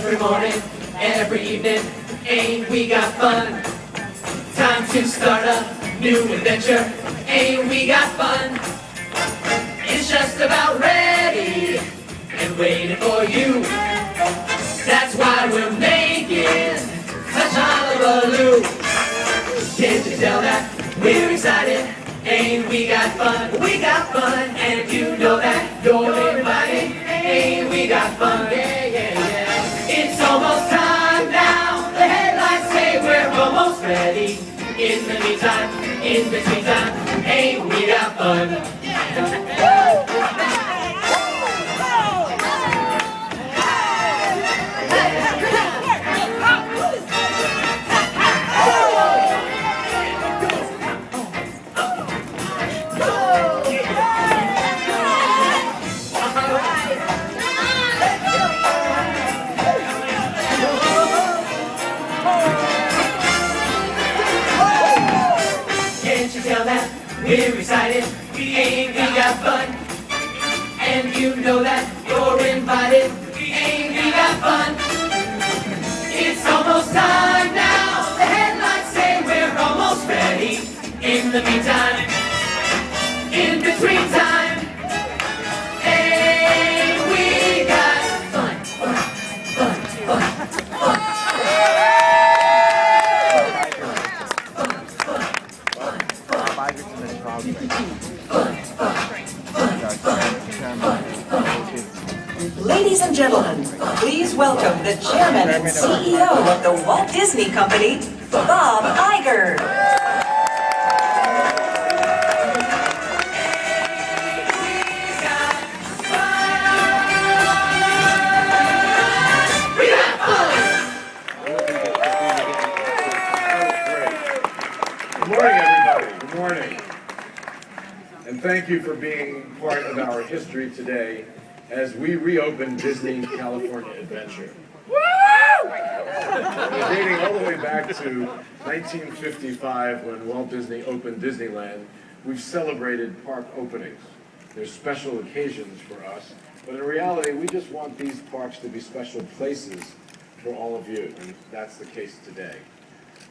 Every morning, every evening, ain't we got fun? Time to start a new adventure, ain't we got fun? It's just about ready and waiting for you. That's why we're making such hullabaloo. Can't you tell that we're excited? Ain't we got fun? We got fun, and you know that you're invited. Ain't we got fun? Yeah, yeah, yeah. It's almost time now. The headlines say we're almost ready. In the meantime, in between time, ain't we got fun? We're excited, ain't we got fun? And you know that you're invited, ain't we got fun? It's almost time now, the headlines say we're almost ready. In the meantime, in between time, ain't we got fun, fun, fun, fun, fun. Ladies and gentlemen, please welcome the chairman and CEO of the Walt Disney Company, Bob Iger. Good morning, everybody. Good morning. And thank you for being part of our history today as we reopen Disney California Adventure. Dating all the way back to 1955 when Walt Disney opened Disneyland, we've celebrated park openings. There's special occasions for us, but in reality, we just want these parks to be special places for all of you, and that's the case today.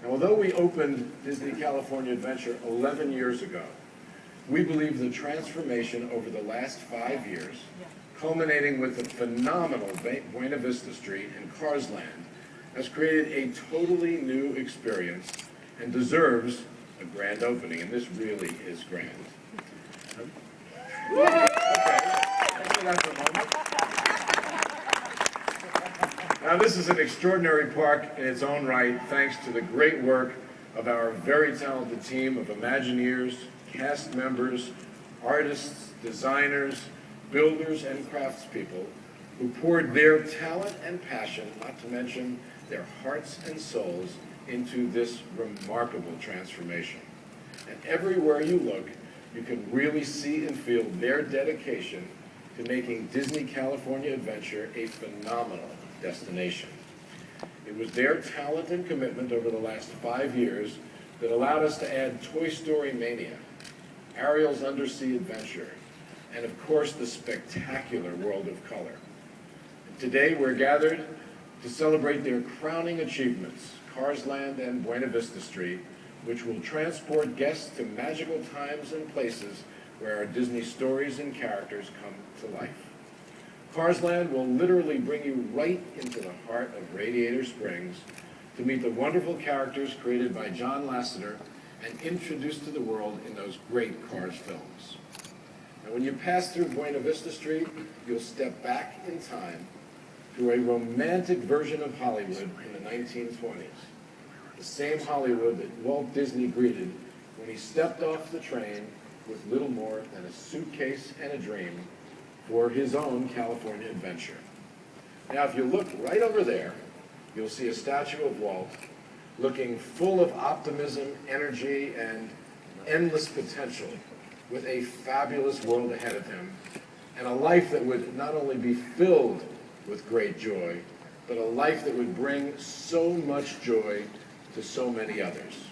Now, although we opened Disney California Adventure 11 years ago, we believe the transformation over the last 5 years, culminating with the phenomenal Buena Vista Street and Cars Land, has created a totally new experience and deserves a grand opening, and this really is grand. Okay, that's a moment. Now, this is an extraordinary park in its own right, thanks to the great work of our very talented team of Imagineers, cast members, artists, designers, builders, and craftspeople who poured their talent and passion, not to mention their hearts and souls, into this remarkable transformation. And everywhere you look, you can really see and feel their dedication to making Disney California Adventure a phenomenal destination. It was their talent and commitment over the last 5 years that allowed us to add Toy Story Mania, Ariel's Undersea Adventure, and of course the spectacular World of Color. And today we're gathered to celebrate their crowning achievements, Cars Land and Buena Vista Street, which will transport guests to magical times and places where our Disney stories and characters come to life. Cars Land will literally bring you right into the heart of Radiator Springs to meet the wonderful characters created by John Lasseter and introduced to the world in those great Cars films. Now, when you pass through Buena Vista Street, you'll step back in time to a romantic version of Hollywood in the 1920s. The same Hollywood that Walt Disney greeted when he stepped off the train with little more than a suitcase and a dream for his own California adventure. Now, if you look right over there, you'll see a statue of Walt looking full of optimism, energy, and endless potential, with a fabulous world ahead of him, and a life that would not only be filled with great joy, but a life that would bring so much joy to so many others.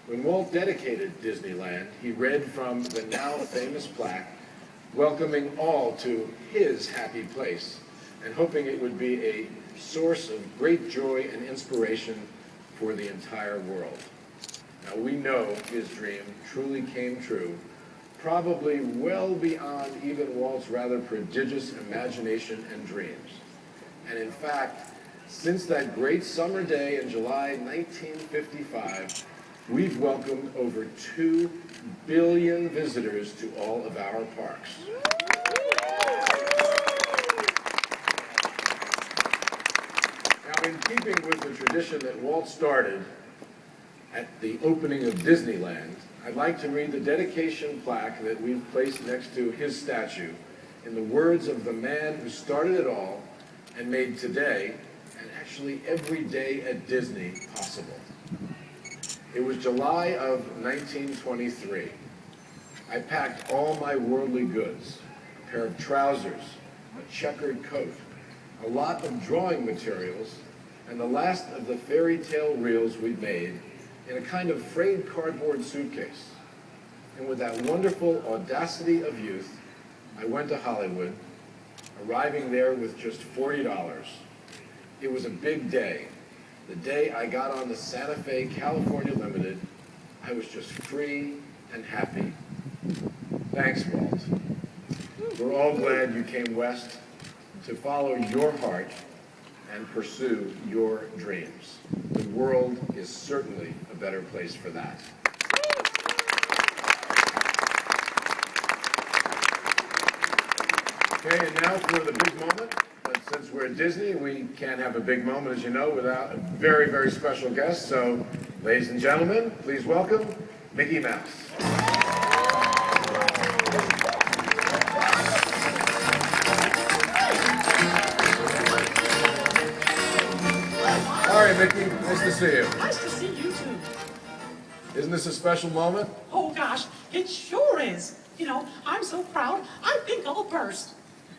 When Walt dedicated Disneyland, he read from the now famous plaque welcoming all to his happy place, and hoping it would be a source of great joy and inspiration for the entire world. Now, we know his dream truly came true, probably well beyond even Walt's rather prodigious imagination and dreams. And in fact, since that great summer day in July 1955, we've welcomed over 2 billion visitors to all of our parks. Now, in keeping with the tradition that Walt started at the opening of Disneyland, I'd like to read the dedication plaque that we've placed next to his statue in the words of the man who started it all and made today, and actually every day at Disney, possible. It was July of 1923. I packed all my worldly goods, a pair of trousers, a checkered coat, a lot of drawing materials, and the last of the fairy tale reels we'd made in a kind of frayed cardboard suitcase. And with that wonderful audacity of youth, I went to Hollywood, arriving there with just $40. It was a big day. The day I got on the Santa Fe California Limited, I was just free and happy. Thanks, Walt. We're all glad you came west to follow your heart and pursue your dreams. The world is certainly a better place for that. Okay, and now for the big moment. But since we're at Disney, we can't have a big moment, as you know, without a very, very special guest. So, ladies and gentlemen, please welcome Mickey Mouse. All right, Mickey, nice to see you. Nice to see you too. Isn't this a special moment? Oh gosh, it sure is. You know, I'm so proud, I think I'll burst.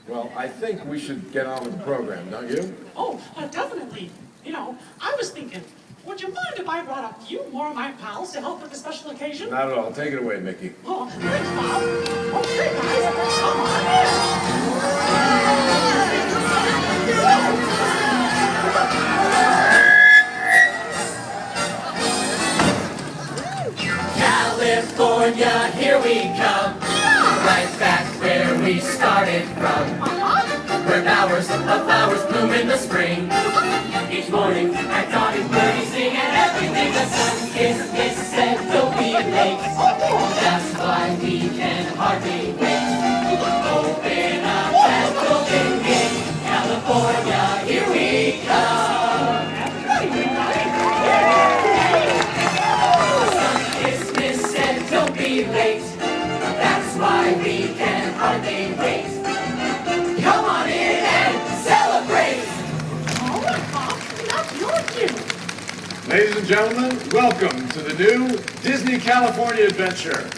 Well, I think we should get on with the program, don't you? Oh, definitely. You know, I was thinking, would you mind if I brought a few more of my pals to help with the special occasion? Not at all. Take it away, Mickey. Oh, thanks, Bob. Okay, guys, come on in. California, here we come, right back where we started from. Where bowers of flowers bloom in the spring. Each morning at dawn is birdies sing, and everything the sun is said, don't be late. That's why we can hardly wait. Open up that golden gate, California, here we come. Sun said, don't be late. That's why we can hardly wait. Come on in and celebrate! All right, Bob, that's your cue. Ladies and gentlemen, welcome to the new Disney California adventure.